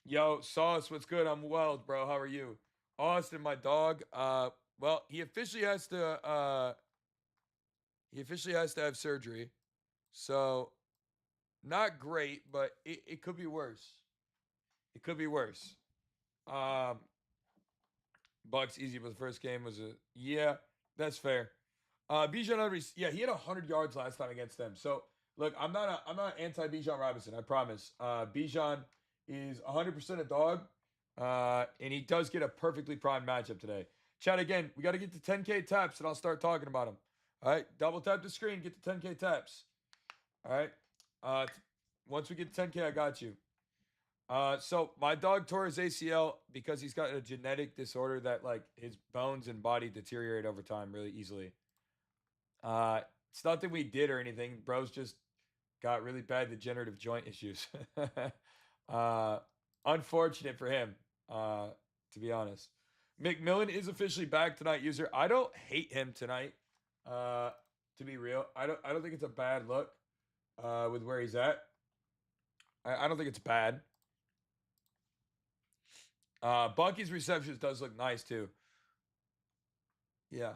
Yo, Sauce, what's good? I'm well, bro. How are you? Austin, my dog. Well, he officially has to have surgery. So not great, but it could be worse. It could be worse. Um, Bucks easy, but the first game was a yeah, that's fair. Bijan Robinson, yeah, he had 100 yards last time against them. So look, I'm not anti Bijan Robinson. I promise. Bijan is 100% a dog, and he does get a perfectly primed matchup today. Chat again. We got to get to 10K taps, and I'll start talking about him. All right, double tap the screen, get to 10K taps. All right. Uh, Once we get to 10K, I got you. So my dog tore his ACL because he's got a genetic disorder that like his bones and body deteriorate over time really easily. Uh, it's nothing we did or anything. Bro's just got really bad degenerative joint issues. uh, Unfortunate for him, uh, to be honest. McMillan is officially back tonight. User, I don't hate him tonight. Uh, to be real, I don't think it's a bad look. With where he's at, I don't think it's bad. Bucky's receptions does look nice too. Yeah.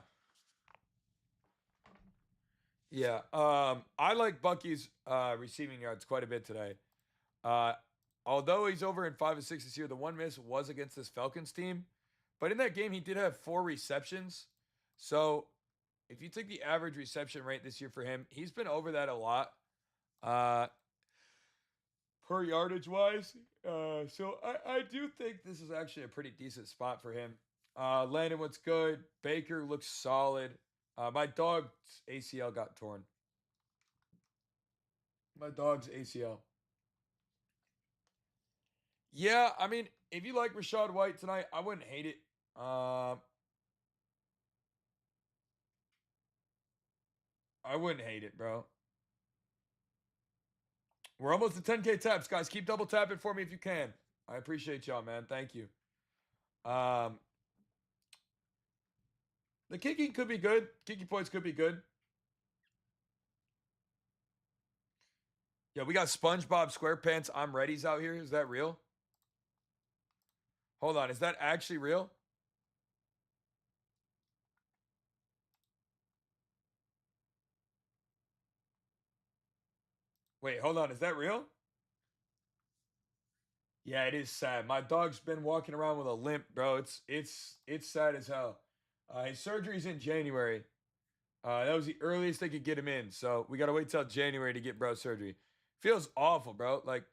Yeah. I like Bucky's receiving yards quite a bit today. Uh, Although he's over in 5 and 6 this year, the one miss was against this Falcons team. But in that game, he did have 4 receptions. So if you take the average reception rate this year for him, he's been over that a lot. Uh, per yardage wise. So I do think this is actually a pretty decent spot for him. Landon, what's good? Baker looks solid. My dog's ACL got torn. My dog's ACL. Yeah, I mean, if you like Rashad White tonight, I wouldn't hate it. I wouldn't hate it, bro. We're almost to 10K taps, guys. Keep double tapping for me if you can. I appreciate y'all, man. Thank you. Um, the kicking could be good. Kicking points could be good. Yeah, we got SpongeBob SquarePants I'm Ready's out here. Is that real? Hold on. Is that actually real? Wait, hold on. Is that real? Yeah, it is sad. My dog's been walking around with a limp, bro. It's sad as hell. His surgery's in January. That was the earliest they could get him in. So we gotta wait till January to get bro surgery. Feels awful, bro. Like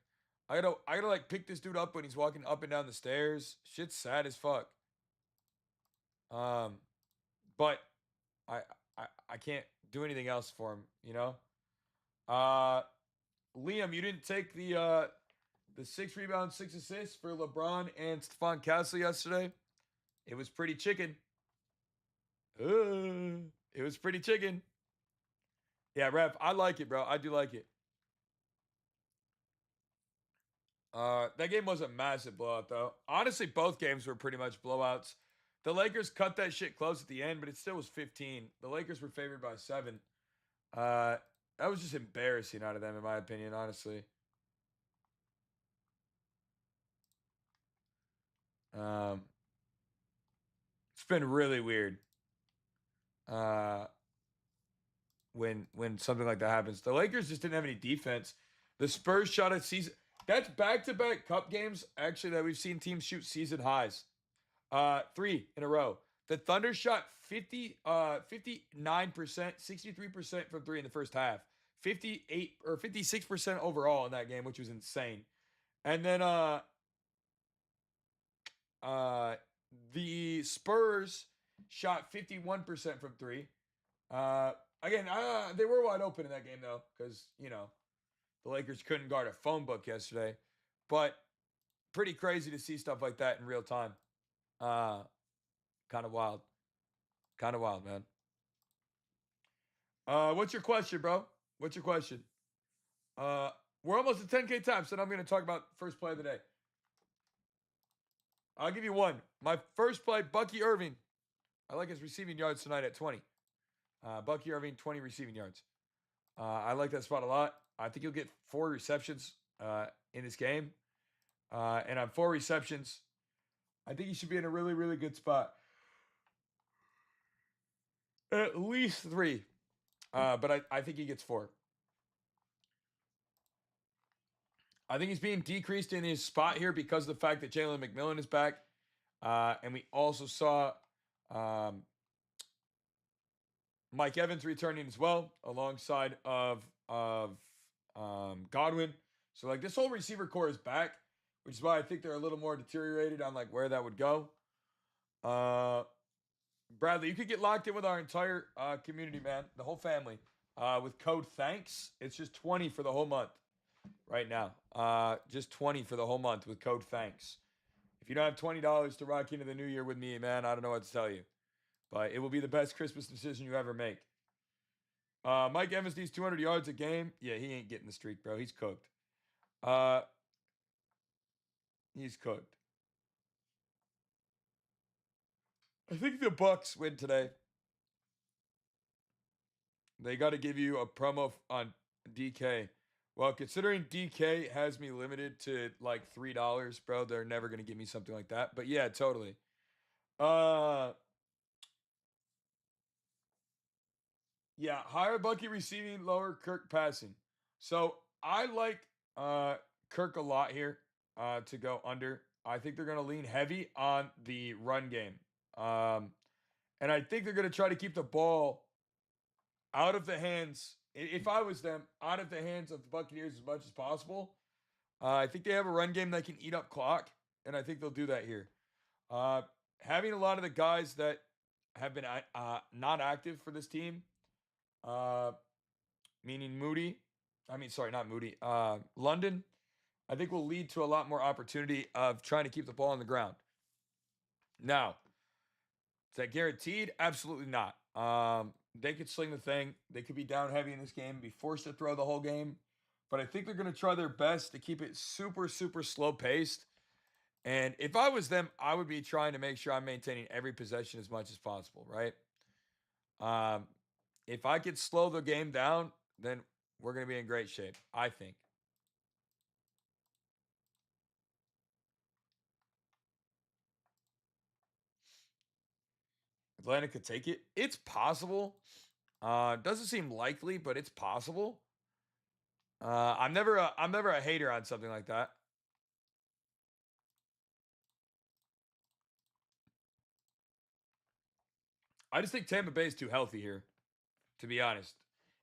I gotta like pick this dude up when he's walking up and down the stairs. Shit's sad as fuck. Um, but I I can't do anything else for him, you know? Uh Liam, you didn't take the 6 rebounds, 6 assists for LeBron and Stephon Castle yesterday. It was pretty chicken. It was pretty chicken. Yeah, ref, I like it, bro. I do like it. That game was a massive blowout, though. Honestly, both games were pretty much blowouts. The Lakers cut that shit close at the end, but it still was 15. The Lakers were favored by 7. Uh, that was just embarrassing out of them, in my opinion, honestly. Um, it's been really weird. Uh, when something like that happens. The Lakers just didn't have any defense. The Spurs shot at season. That's back-to-back cup games actually that we've seen teams shoot season highs. 3 in a row. The Thunder shot 59%, 63% from 3 in the first half. 58 or 56% overall in that game, which was insane. And then uh the Spurs shot 51% from 3. Uh Again, they were wide open in that game though, because the Lakers couldn't guard a phone book yesterday. But pretty crazy to see stuff like that in real time. Uh, Kind of wild. Kind of wild, man. What's your question, bro? What's your question? Uh, we're almost at 10K times, so I'm going to talk about first play of the day. I'll give you one. My first play, Bucky Irving. I like his receiving yards tonight at 20. Bucky Irving, 20 receiving yards. I like that spot a lot. I think he'll get 4 receptions in this game. And on 4 receptions, I think he should be in a really, really good spot. At least 3. But I think he gets 4. I think he's being decreased in his spot here because of the fact that Jalen McMillan is back. And we also saw Mike Evans returning as well, alongside of Godwin. So like this whole receiver core is back, which is why I think they're a little more deteriorated on like where that would go. Bradley, you could get locked in with our entire community, man, the whole family, with code THANKS. It's just 20 for the whole month right now. Just 20 for the whole month with code THANKS. If you don't have $20 to rock into the new year with me, man, I don't know what to tell you. But it will be the best Christmas decision you ever make. Mike Evans needs 200 yards a game. Yeah, he ain't getting the streak, bro. He's cooked. He's cooked. I think the Bucks win today. They got to give you a promo on DK. Well, considering DK has me limited to like $3, bro, they're never gonna give me something like that. But yeah, totally. Yeah, higher Bucky receiving, lower Kirk passing. So I like Kirk a lot here to go under. I think they're gonna lean heavy on the run game. And I think they're gonna try to keep the ball out of the hands. If I was them, out of the hands of the Buccaneers as much as possible. I think they have a run game that can eat up clock, and I think they'll do that here. Having a lot of the guys that have been not active for this team, meaning Moody, sorry, not Moody, London, I think will lead to a lot more opportunity of trying to keep the ball on the ground. Now, is that guaranteed? Absolutely not. They could sling the thing. They could be down heavy in this game, be forced to throw the whole game. But I think they're going to try their best to keep it super, super slow paced. And if I was them, I would be trying to make sure I'm maintaining every possession as much as possible, right? If I could slow the game down, then we're going to be in great shape, I think. Atlanta could take it. It's possible. Doesn't seem likely, but it's possible. I'm never a hater on something like that. I just think Tampa Bay is too healthy here, to be honest.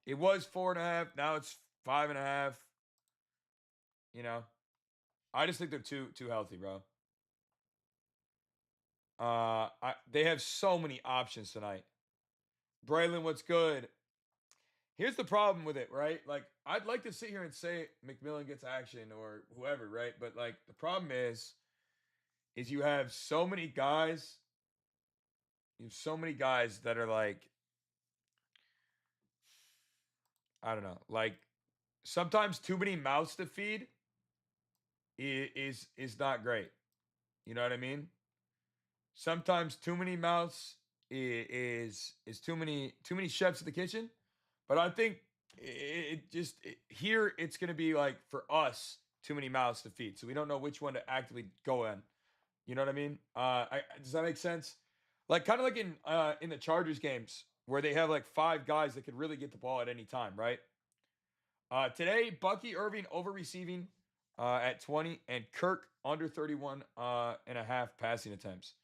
It was 4.5. Now it's 5.5. You know, I just think they're too healthy, bro. They have so many options tonight. Braylon, what's good? Here's the problem with it, right? Like, I'd like to sit here and say McMillan gets action or whoever, right? But like, the problem is you have so many guys. You have so many guys that are like, I don't know, like sometimes too many mouths to feed is not great. You know what I mean? Sometimes too many mouths is too many chefs in the kitchen. But I think here it's going to be like for us too many mouths to feed, so we don't know which one to actively go in. You know what I mean? Does that make sense? Like kind of like in the Chargers games where they have like 5 guys that could really get the ball at any time, right? Today, Bucky Irving over receiving at 20 and Kirk under 31 and a half passing attempts.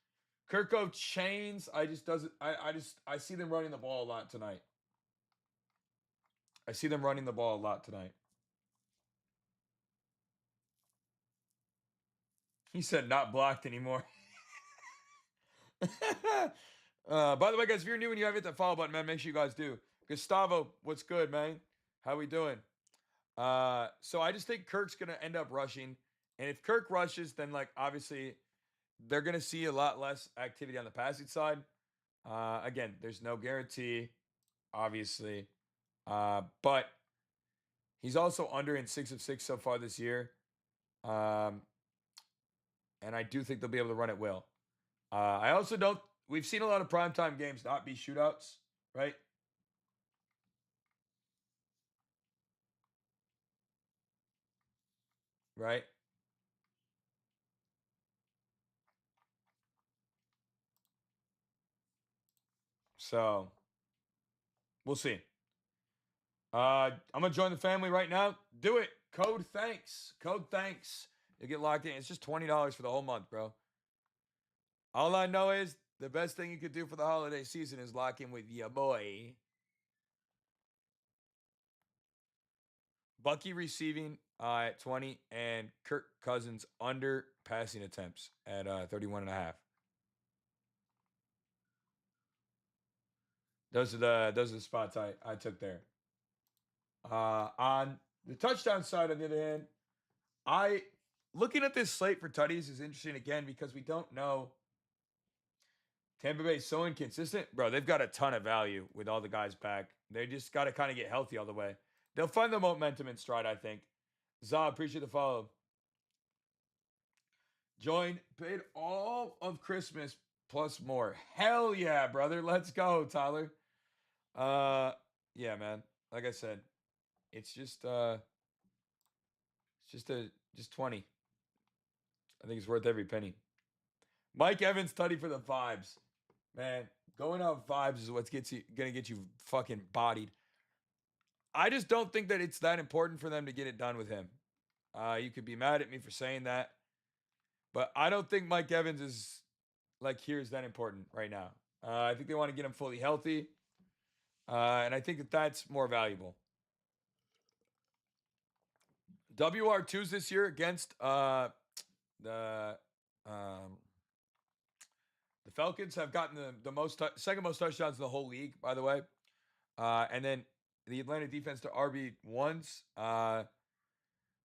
Kirko chains. I just doesn't. I see them running the ball a lot tonight. I see them running the ball a lot tonight. He said not blocked anymore. By the way, guys, if you're new and you haven't hit that follow button, man, make sure you guys do. Gustavo, what's good, man? How we doing? So I just think Kirk's gonna end up rushing, and if Kirk rushes, then like obviously they're gonna see a lot less activity on the passing side. Again, there's no guarantee, obviously, but he's also under in 6 of 6 so far this year, and I do think they'll be able to run it well. I also don't. We've seen a lot of primetime games not be shootouts, right? Right. So we'll see. I'm gonna join the family right now. Do it. Code thanks. Code thanks. You get locked in. It's just $20 for the whole month, bro. All I know is the best thing you could do for the holiday season is lock in with your boy. Bucky receiving at 20 and Kirk Cousins under passing attempts at 31 and a half. Those are the spots I took there. On the touchdown side, on the other hand, I looking at this slate for tutties is interesting again because we don't know. Tampa Bay is so inconsistent, bro. They've got a ton of value with all the guys back. They just got to kind of get healthy all the way. They'll find the momentum in stride, I think. Za, appreciate the follow. Join, paid all of Christmas plus more. Hell yeah, brother. Let's go, Tyler. Yeah, man. Like I said, it's just just 20. I think it's worth every penny. Mike Evans tutty for the vibes. Man, going off vibes is what's gonna get you fucking bodied. I just don't think that it's that important for them to get it done with him. You could be mad at me for saying that, but I don't think Mike Evans is like here's that important right now. I think they want to get him fully healthy, and I think that that's more valuable. WR2s this year against the um, the Falcons have gotten the second most touchdowns in the whole league, by the way. And then the Atlanta defense to RB1s,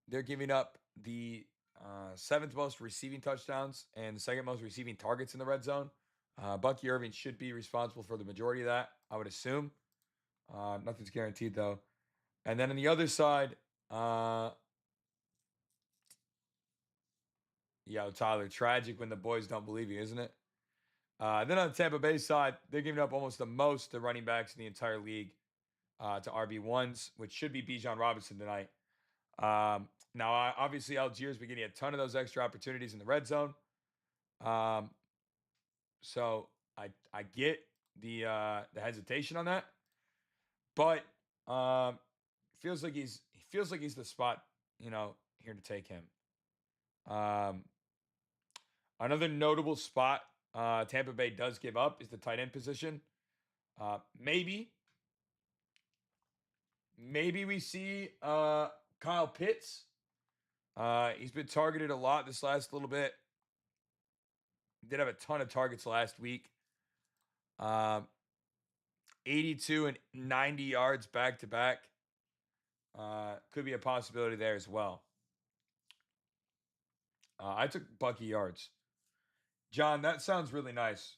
they're giving up the seventh most receiving touchdowns and the second most receiving targets in the red zone. Bucky Irving should be responsible for the majority of that, I would assume. Nothing's guaranteed, though. And then on the other side, Tyler, tragic when the boys don't believe you, isn't it? Then on the Tampa Bay side, they're giving up almost the most to running backs in the entire league to RB1s, which should be Bijan Robinson tonight. Now, obviously, Algiers been getting a ton of those extra opportunities in the red zone. So I get the hesitation on that, but feels like he's the spot, here to take him. Another notable spot Tampa Bay does give up is the tight end position. Maybe we see Kyle Pitts. He's been targeted a lot this last little bit. Did have a ton of targets last week. 82 and 90 yards back to back. Could be a possibility there as well. I took Bucky yards. John, that sounds really nice.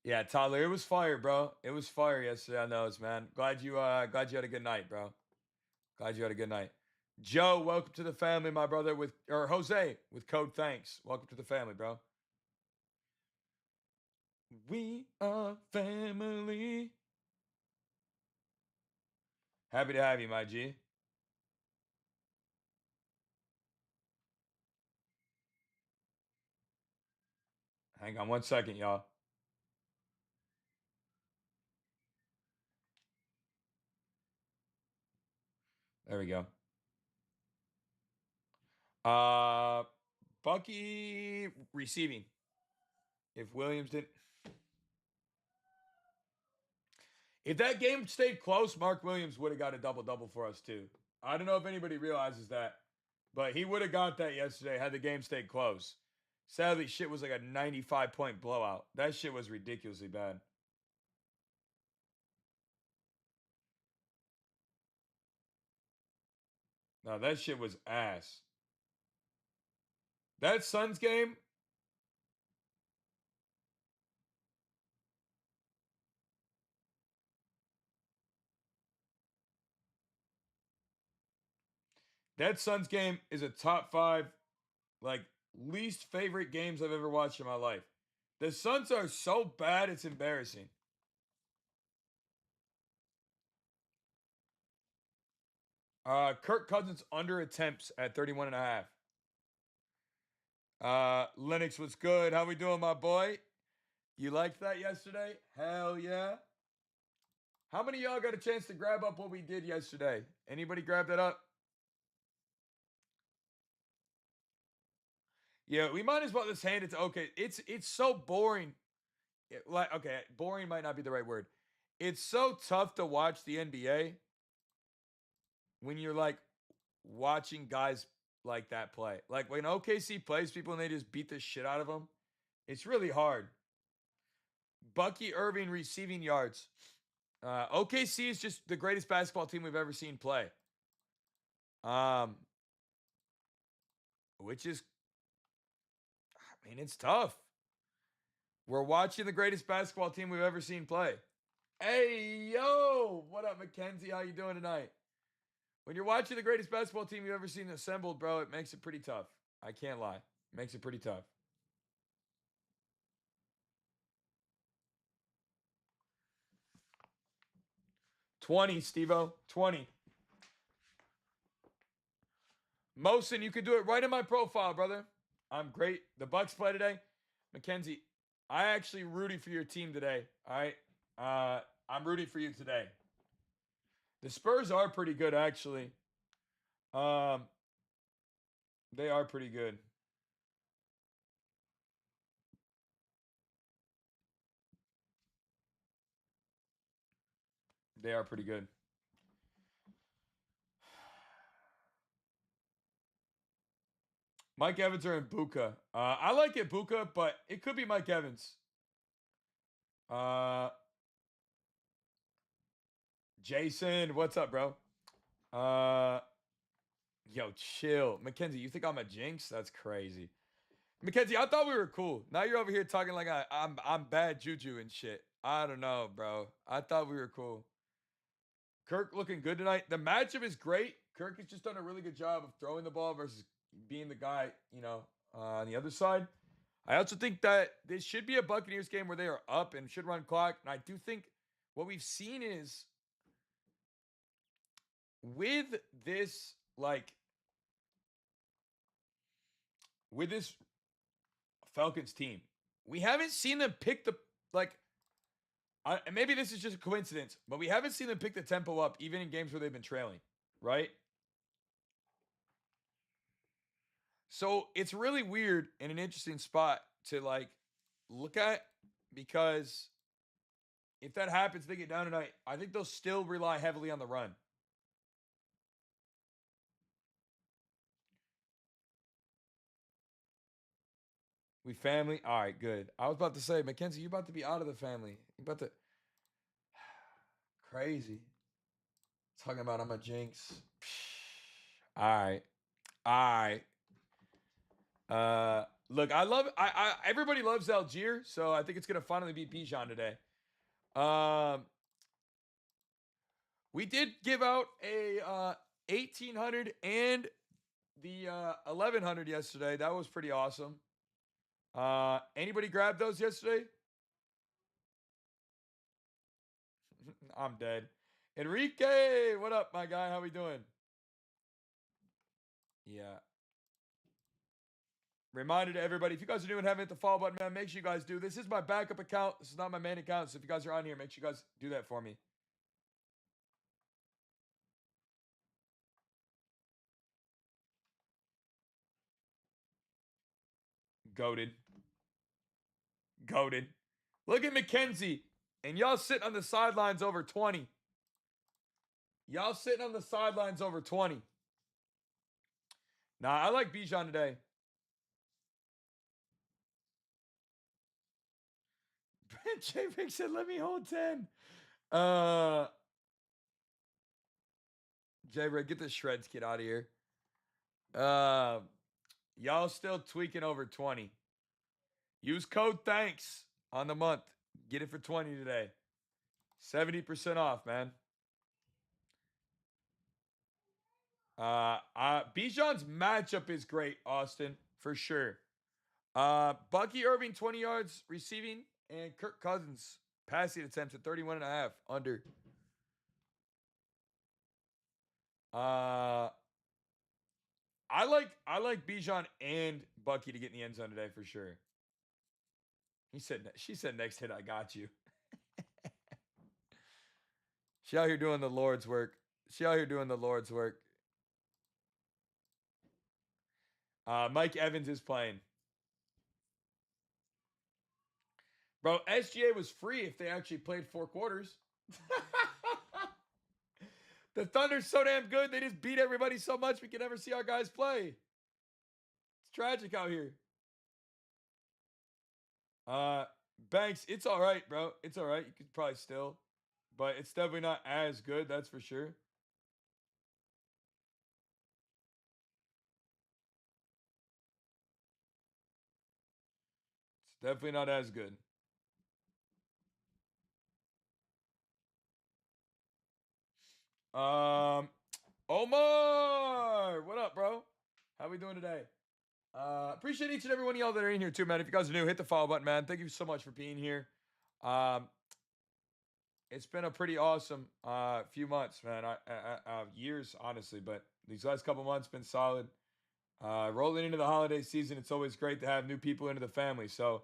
Yeah, Tyler, it was fire, bro. It was fire yesterday on those, man. Glad you had a good night, bro. Glad you had a good night. Joe, welcome to the family, my brother. Or Jose with code thanks. Welcome to the family, bro. We are family. Happy to have you, my G. Hang on one second, y'all. There we go. Bucky receiving. If Williams did, if that game stayed close, Mark Williams would have got a double for us too. I don't know if anybody realizes that, but he would have got that yesterday had the game stayed close. Sadly, shit was like a 95-point blowout. That shit was ridiculously bad. No, that shit was ass. That Suns game, is a top 5, like, least favorite games I've ever watched in my life. The Suns are so bad, it's embarrassing. Kirk Cousins under attempts at 31 and a half. Linux was good. How we doing, my boy? You liked that yesterday? Hell yeah. How many of y'all got a chance to grab up what we did yesterday? Anybody grab that up? Yeah, we might as well just hand it to okay. It's so boring. Like okay, boring might not be the right word. It's so tough to watch the NBA when you're like watching guys like that play. Like when OKC plays people and they just beat the shit out of them, it's really hard. Bucky Irving receiving yards. OKC is just the greatest basketball team we've ever seen play. Um, which is, I mean, it's tough. We're watching the greatest basketball team we've ever seen play. Hey, yo, what up, Mackenzie? How you doing tonight? When you're watching the greatest basketball team you've ever seen assembled, bro, it makes it pretty tough. I can't lie. It makes it pretty tough. 20, Steve-O. 20. Mosin, you can do it right in my profile, brother. I'm great. The Bucks play today. Mackenzie, I actually rooting for your team today. All right. I'm rooting for you today. The Spurs are pretty good, actually. Um, they are pretty good. They are pretty good. Mike Evans or Ibuka. I like Ibuka, but it could be Mike Evans. Uh, Jason, what's up, bro? Yo, chill, Mackenzie. You think I'm a jinx? That's crazy. Mackenzie, I thought we were cool. Now you're over here talking like I'm bad juju and shit. I don't know, bro. I thought we were cool. Kirk looking good tonight. The matchup is great. Kirk has just done a really good job of throwing the ball versus being the guy, on the other side. I also think that this should be a Buccaneers game where they are up and should run clock. And I do think what we've seen is with this, with this Falcons team, we haven't seen them pick the, maybe this is just a coincidence, but we haven't seen them pick the tempo up even in games where they've been trailing, right? So it's really weird and an interesting spot to look at because if that happens, they get down tonight. I think they'll still rely heavily on the run. We family. All right, good. I was about to say, Mackenzie, you about to be out of the family. You about to crazy. Talking about I'm a jinx. All right. All right. Look, I love everybody loves Algier, so I think it's gonna finally be Bijan today. Um, we did give out a 1800 and the 1100 yesterday. That was pretty awesome. Anybody grab those yesterday? I'm dead. Enrique, what up, my guy? How we doing? Yeah. Reminder to everybody, if you guys are new and haven't hit the follow button, man, make sure you guys do. This is my backup account. This is not my main account. So if you guys are on here, make sure you guys do that for me. Goaded. Goaded. Look at Mackenzie. And y'all sitting on the sidelines over 20. Y'all sitting on the sidelines over 20. Nah, I like Bijan today. J Vic said, let me hold 10. J Vic, get the shreds kid out of here. Y'all still tweaking over 20. Use code thanks on the month. Get it for 20 today. 70% off, man. Bijan's matchup is great, Austin, for sure. Bucky Irving, 20 yards receiving, and Kirk Cousins passing attempts at 31 and a half under. I I like Bijan and Bucky to get in the end zone today for sure. She said next hit I got you. She out here doing the Lord's work. She out here doing the Lord's work. Mike Evans is playing. Bro, SGA was free if they actually played 4 quarters. The Thunder's so damn good, they just beat everybody so much we can never see our guys play. It's tragic out here. Banks, it's all right, bro. It's all right. You could probably still, but it's definitely not as good. That's for sure. It's definitely not as good. Um, Omar, what up, bro? How we doing today? Appreciate each and every one of y'all that are in here too, man. If you guys are new, hit the follow button, man. Thank you so much for being here. Um, it's been a pretty awesome few months, man. Years, honestly, but these last couple months been solid. Rolling into the holiday season, it's always great to have new people into the family. So,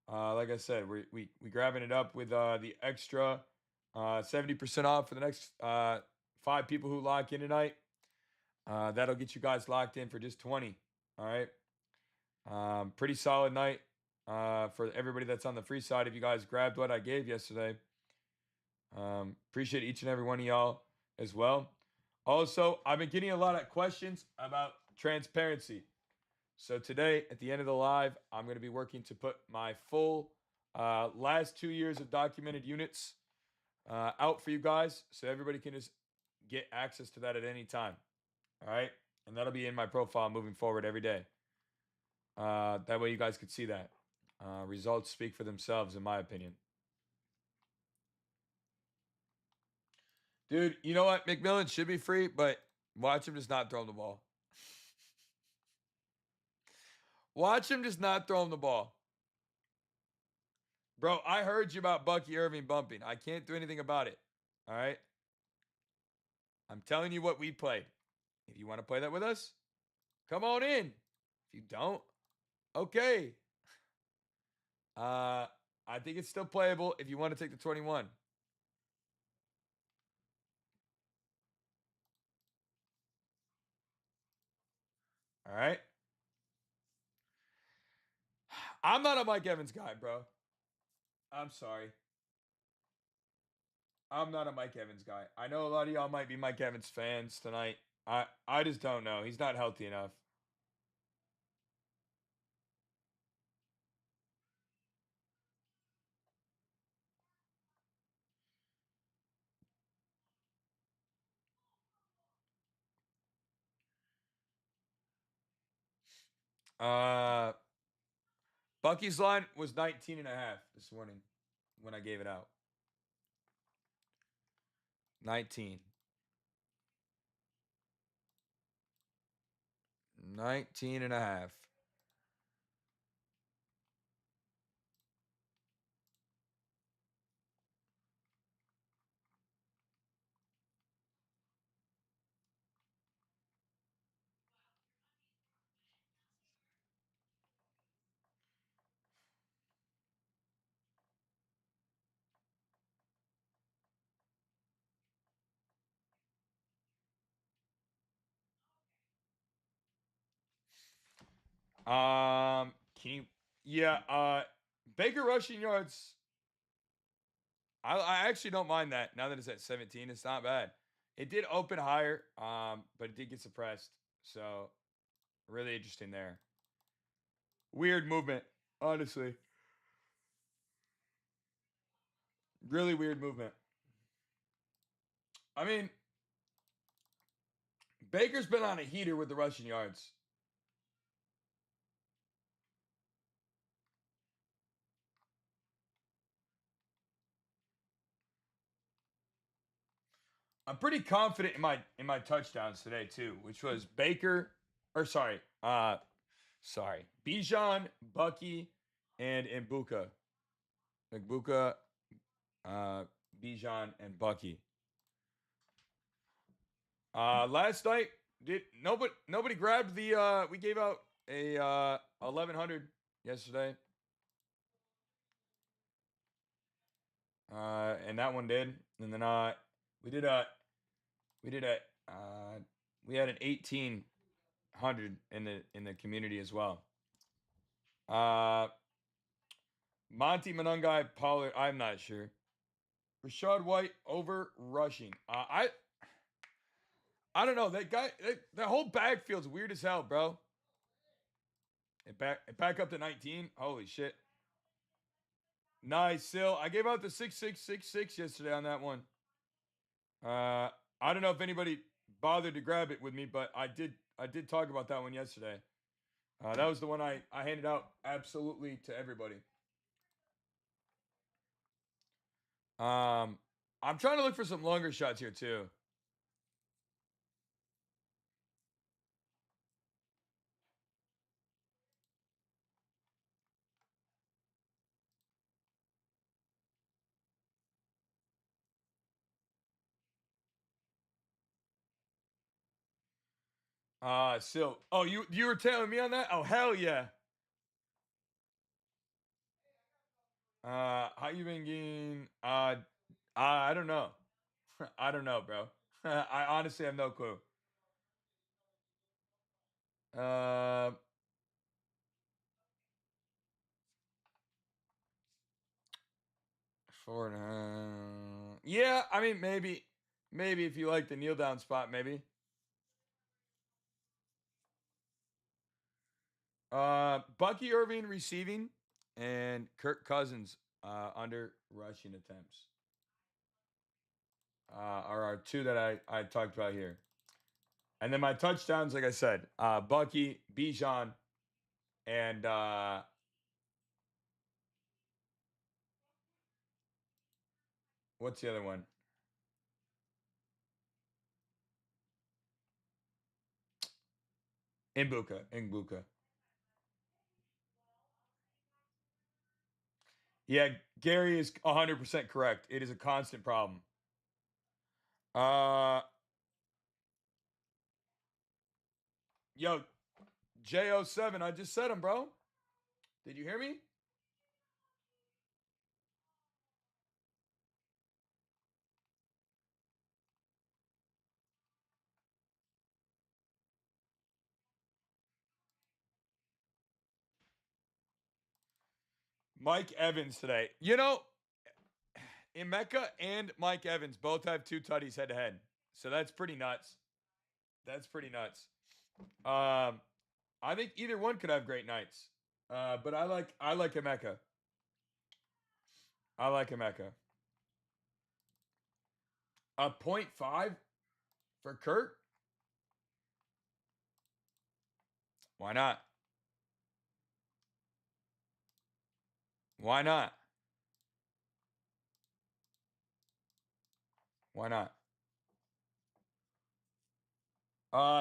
like I said, we grabbing it up with the extra 70% off for the next 5 people who lock in tonight. That'll get you guys locked in for just 20. All right. Pretty solid night for everybody that's on the free side. If you guys grabbed what I gave yesterday, appreciate each and every one of y'all as well. Also, I've been getting a lot of questions about transparency. So today, at the end of the live, I'm going to be working to put my full last 2 years of documented units out for you guys, so everybody can just get access to that at any time. All right, and that'll be in my profile moving forward every day. That way, you guys could see that. Results speak for themselves, in my opinion. Dude, you know what? McMillan should be free, but watch him just not throw him the ball. Watch him just not throw him the ball. Bro, I heard you about Bucky Irving bumping. I can't do anything about it. All right? I'm telling you what we played. If you want to play that with us, come on in. If you don't, okay. I think it's still playable if you want to take the 21. All right? I'm not a Mike Evans guy, bro. I'm sorry. I'm not a Mike Evans guy. I know a lot of y'all might be Mike Evans fans tonight. I just don't know. He's not healthy enough. Uh Bucky's line was 19 and a half this morning when I gave it out. 19. 19 and a half. Can you? Yeah. Baker rushing yards. I actually don't mind that. Now that it's at 17, it's not bad. It did open higher, but it did get suppressed. So really interesting there. Weird movement, honestly. Really weird movement. I mean, Baker's been on a heater with the rushing yards. I'm pretty confident in my touchdowns today too, which was Baker, or sorry, Bijan, Bucky, and Mbuka. Mbuka, uh, Bijan, and Bucky. Last night Did nobody grabbed the we gave out a 1100 yesterday. And that one did. And then we did a we did a we had an 1800 in the community as well. Uh Monty Monungai Pollard, I'm not sure. Rashad White over rushing. I don't know. That guy that whole bag feels weird as hell, bro. It back up to 19. Holy shit. Nice, Sil. I gave out the 6666 yesterday on that one. I don't know if anybody bothered to grab it with me, but I did talk about that one yesterday. That was the one I handed out absolutely to everybody. I'm trying to look for some longer shots here too. Sil. Oh, you were telling me on that? Oh, hell yeah. How you been getting? I don't know. I don't know, bro. I honestly have no clue. Uh, four and a half. Yeah, I mean maybe if you like the kneel down spot, maybe. Bucky Irving receiving and Kirk Cousins under rushing attempts are our two that I talked about here. And then my touchdowns, like I said, Bucky, Bijan, and what's the other one? Imbuka. Yeah, Gary is 100% correct. It is a constant problem. Uh, yo, J07, I just said him, bro. Did you hear me? Mike Evans today. You know, Emeka and Mike Evans both have two tutties head to head. So that's pretty nuts. That's pretty nuts. I think either one could have great nights. But I like Emeka. I like Emeka. A point five for Kurt? Why not? Why not? Why not?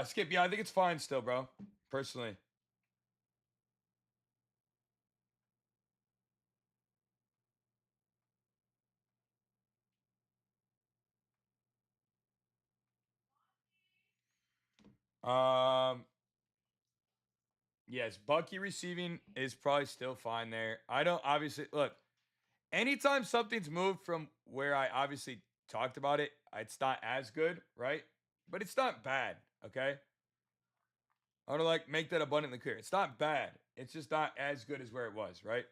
Skip, yeah, I think it's fine still, bro. Personally. Um, yes, Bucky receiving is probably still fine there. I don't obviously look. Anytime something's moved from where I obviously talked about it, it's not as good, right? But it's not bad, okay? I want to like make that abundantly clear. It's not bad. It's just not as good as where it was, right?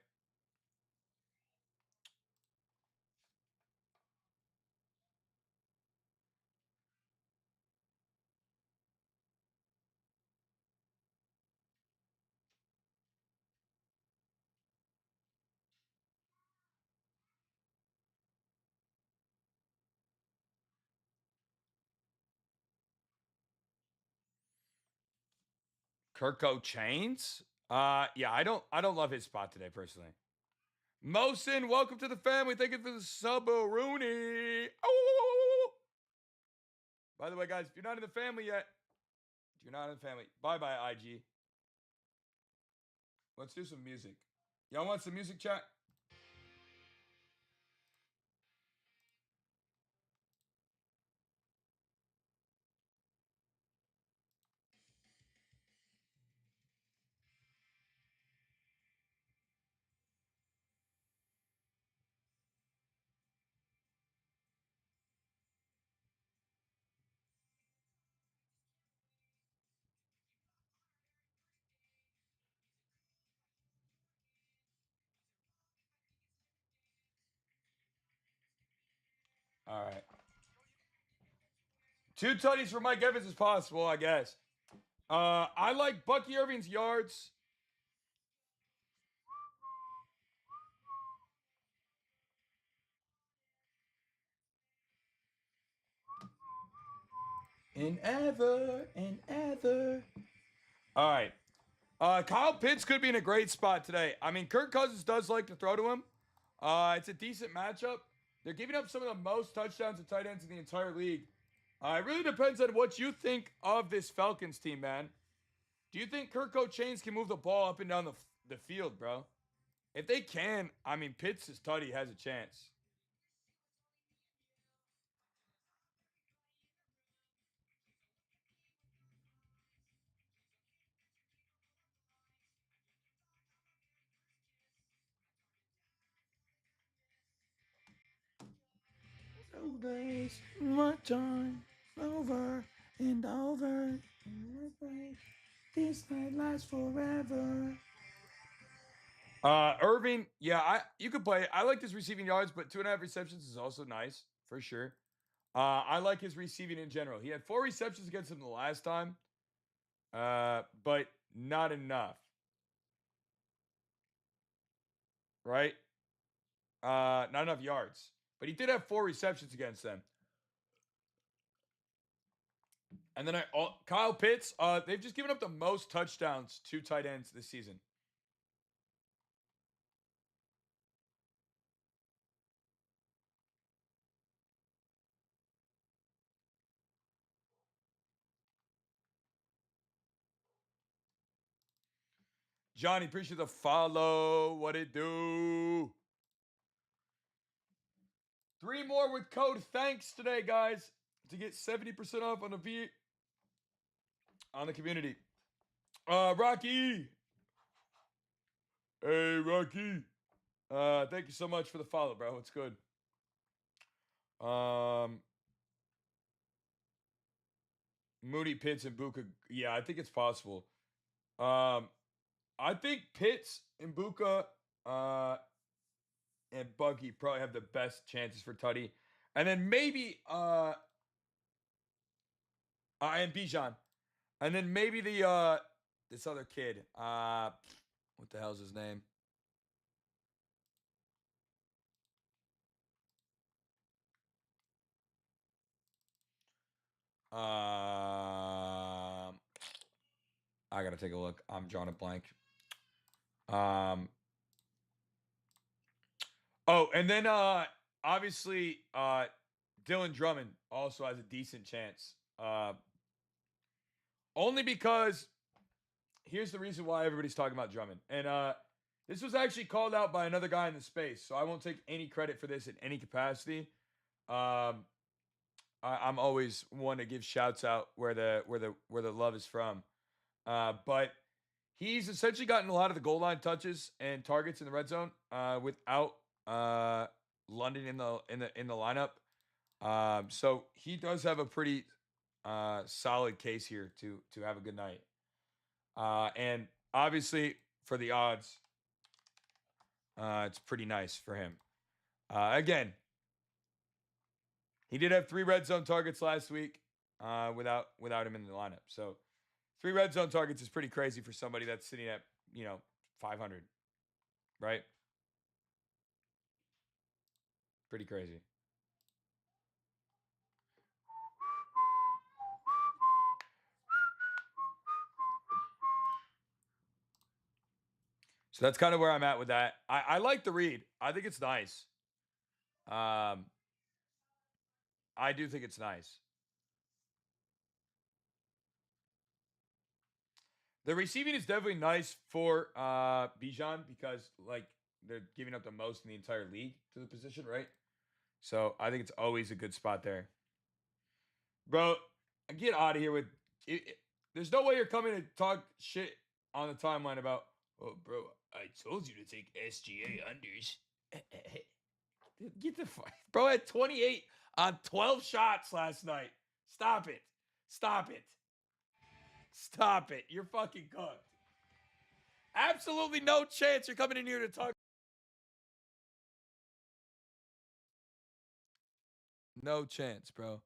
Kirko Chains? Yeah, I don't love his spot today personally. Mosin, welcome to the family. Thank you for the sub Rooney. Oh! By the way, guys, if you're not in the family yet, if you're not in the family, bye bye, IG. Let's do some music. Y'all want some music, chat? All right. 2 tutties for Mike Evans is possible, I guess. I like Bucky Irving's yards. And ever. All right. Kyle Pitts could be in a great spot today. I mean, Kirk Cousins does like to throw to him. It's a decent matchup. They're giving up some of the most touchdowns to tight ends in the entire league. It really depends on what you think of this Falcons team, man. Do you think Kirko Chains can move the ball up and down the field, bro? If they can, I mean, Pitts' tutty has a chance. Always my time over and over. This night lasts forever. Irving, yeah, you could play. I like his receiving yards, but 2.5 receptions is also nice for sure. I like his receiving in general. He had 4 receptions against him the last time, but not enough, right? Not enough yards, but he did have 4 receptions against them. And then Kyle Pitts, they've just given up the most touchdowns to tight ends this season. Johnny, appreciate the follow. What it do? 3 more with code thanks today, guys, to get 70% off on the community. Rocky. Hey, Rocky. Thank you so much for the follow, bro. It's good. Mooney, Pitts, and Buka. Yeah, I think it's possible. I think Pitts and Buka and Bucky probably have the best chances for Tutty. And then maybe and Bijan. And then maybe the this other kid. What the hell's his name? I gotta take a look. I'm drawing a blank. Oh, and then obviously Dylan Drummond also has a decent chance. Only because here's the reason why everybody's talking about Drummond. And this was actually called out by another guy in the space, so I won't take any credit for this in any capacity. I'm always one to give shouts out where the love is from. But he's essentially gotten a lot of the goal line touches and targets in the red zone without London in the lineup. So he does have a pretty solid case here to have a good night. And obviously for the odds, it's pretty nice for him. Again, he did have 3 red zone targets last week without him in the lineup. So 3 red zone targets is pretty crazy for somebody that's sitting at 500, right? Pretty crazy. So that's kind of where I'm at with that. I like the read. I think it's nice. I do think it's nice. The receiving is definitely nice for Bijan because they're giving up the most in the entire league to the position, right? So I think it's always a good spot there. Bro, get out of here with there's no way you're coming to talk shit on the timeline about, oh, bro, I told you to take SGA unders. Get the fuck. Bro had 28 on 12 shots last night. Stop it. Stop it. Stop it. You're fucking cooked. Absolutely no chance you're coming in here to talk. No chance, bro.